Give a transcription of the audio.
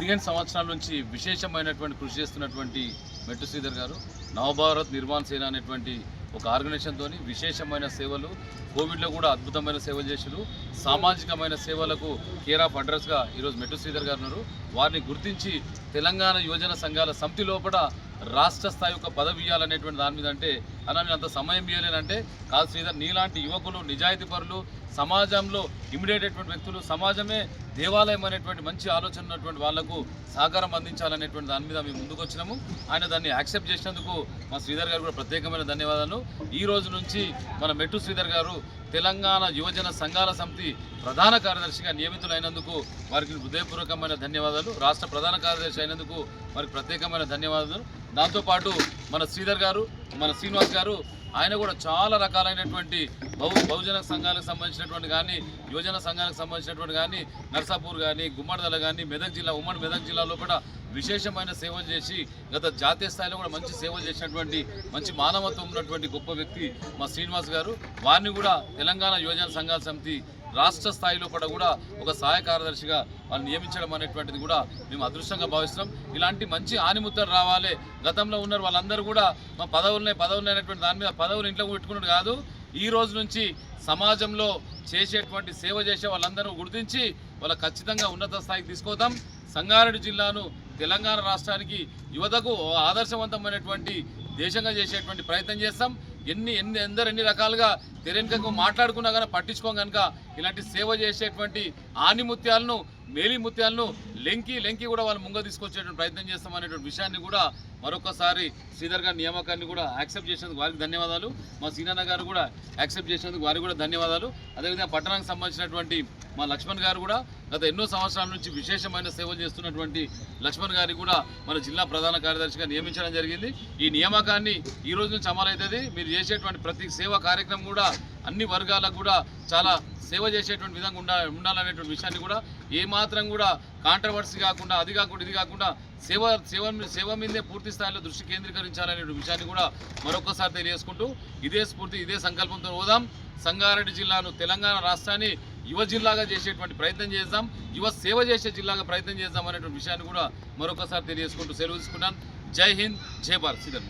15 సంవత్సరాల నుంచి విశేషమైనటువంటి కృషి చేస్తున్నటువంటి మెట్టు శ్రీధర్ గారు నవభారత్ నిర్మాణ్ సేన అనేటువంటి ఒక ఆర్గనైజేషన్తో విశేషమైన సేవలు, కోవిడ్లో కూడా అద్భుతమైన సేవలు చేశారు. సామాజికమైన సేవలకు కేర్ ఆఫ్ అడ్రస్గా ఈరోజు మెట్టు శ్రీధర్ గారు ఉన్నారు. వారిని గుర్తించి తెలంగాణ యువజన సంఘాల సమితి లోపల రాష్ట్ర స్థాయి యొక్క పదవి ఇవ్వాలనేటువంటి దాని మీద అంటే అలా నేను అంత సమయం ఇవ్వలేనంటే కాదు శ్రీధర్, నీలాంటి యువకులు, నిజాయితీ పరులు, సమాజంలో ఇమిడేటటువంటి వ్యక్తులు, సమాజమే దేవాలయం అనేటువంటి మంచి ఆలోచన ఉన్నటువంటి వాళ్లకు సహకారం అందించాలనేటువంటి దాని మీద మేము ముందుకు వచ్చినాము. ఆయన దాన్ని యాక్సెప్ట్ చేసినందుకు మా శ్రీధర్ గారు కూడా ప్రత్యేకమైన ధన్యవాదాలు. ఈ రోజు నుంచి మన మెట్టు శ్రీధర్ గారు తెలంగాణ యువజన సంఘాల సమితి ప్రధాన కార్యదర్శిగా నియమితులైనందుకు వారికి హృదయపూర్వకమైన ధన్యవాదాలు. రాష్ట్ర ప్రధాన కార్యదర్శి అయినందుకు వారికి ప్రత్యేకమైన ధన్యవాదాలు. దాంతోపాటు మన శ్రీధర్ గారు, మన శ్రీనివాస్ గారు, ఆయన కూడా చాలా రకాలైనటువంటి బహుజన సంఘాలకు సంబంధించినటువంటి కానీ, యువజన సంఘాలకు సంబంధించినటువంటి కానీ, నర్సాపూర్ కానీ, గుమ్మడిదల కానీ, మెదక్ జిల్లా, ఉమ్మడి మెదక్ జిల్లాలో కూడా విశేషమైన సేవలు చేసి గత జాతీయ స్థాయిలో కూడా మంచి సేవలు చేసినటువంటి మంచి మానవత్వం ఉన్నటువంటి గొప్ప వ్యక్తి మా శ్రీనివాస్ గారు. వారిని కూడా తెలంగాణ యువజన సంఘాల సమితి రాష్ట్ర స్థాయిలో కూడా ఒక సహాయ కార్యదర్శిగా వాళ్ళు నియమించడం అనేటువంటిది కూడా మేము అదృష్టంగా భావిస్తున్నాం. ఇలాంటి మంచి ఆనిముత్తలు రావాలి. గతంలో ఉన్నారు వాళ్ళందరూ కూడా మా పదవులు అనేటువంటి దాని మీద పదవులు ఇంట్లో పెట్టుకున్నట్టు కాదు. ఈ రోజు నుంచి సమాజంలో చేసేటువంటి సేవ చేసే వాళ్ళందరూ గుర్తించి వాళ్ళ ఖచ్చితంగా ఉన్నత స్థాయికి తీసుకొద్దాం. సంగారెడ్డి జిల్లాను తెలంగాణ రాష్ట్రానికి యువతకు ఆదర్శవంతమైనటువంటి దేశంగా చేసేటువంటి ప్రయత్నం చేస్తాం. ఎన్ని రకాలుగా తెరెన్కకు మాట్లాడుకున్నా కానీ పట్టించుకోం కనుక ఇలాంటి సేవ చేసేటువంటి ఆనిముత్యాలను, మేలిముత్యాలను లెంకి కూడా వాళ్ళు ముంగ తీసుకొచ్చేటువంటి ప్రయత్నం చేస్తామనేటువంటి విషయాన్ని కూడా మరొకసారి శ్రీధర్ గారి నియామకాన్ని కూడా యాక్సెప్ట్ చేసినందుకు వారికి ధన్యవాదాలు. మా సీనన్న గారు కూడా యాక్సెప్ట్ చేసినందుకు వారికి కూడా ధన్యవాదాలు. అదేవిధంగా పట్టణానికి సంబంధించినటువంటి మా లక్ష్మణ్ గారు కూడా గత ఎన్నో సంవత్సరాల నుంచి విశేషమైన సేవలు చేస్తున్నటువంటి లక్ష్మణ్ గారికి కూడా మన జిల్లా ప్రధాన కార్యదర్శిగా నియమించడం జరిగింది. ఈ నియామకాన్ని ఈ రోజు నుంచి అమలవుతుంది. మీరు చేసేటువంటి ప్రతి సేవా కార్యక్రమం కూడా అన్ని వర్గాలకు కూడా చాలా సేవ చేసేటువంటి విధంగా ఉండాలనేటువంటి విషయాన్ని కూడా ఏమాత్రం కూడా కాంట్రవర్సీ కాకుండా, అది కాకుండా ఇది కాకుండా సేవ మీదే పూర్తి స్థాయిలో దృష్టి కేంద్రీకరించాలనే విషయాన్ని కూడా మరొకసారి తెలియజేసుకుంటూ ఇదే స్ఫూర్తి, ఇదే సంకల్పంతో పోదాం. సంగారెడ్డి జిల్లాను తెలంగాణ రాష్ట్రాన్ని యువ జిల్లాగా చేసేటువంటి ప్రయత్నం చేద్దాం, యువ సేవ చేసే జిల్లాగా ప్రయత్నం చేద్దాం అనేటువంటి విషయాన్ని కూడా మరొకసారి తెలియజేసుకుంటూ సెలవు తీసుకున్నాను. జై హింద్, జై భారత్. శ్రీధర్.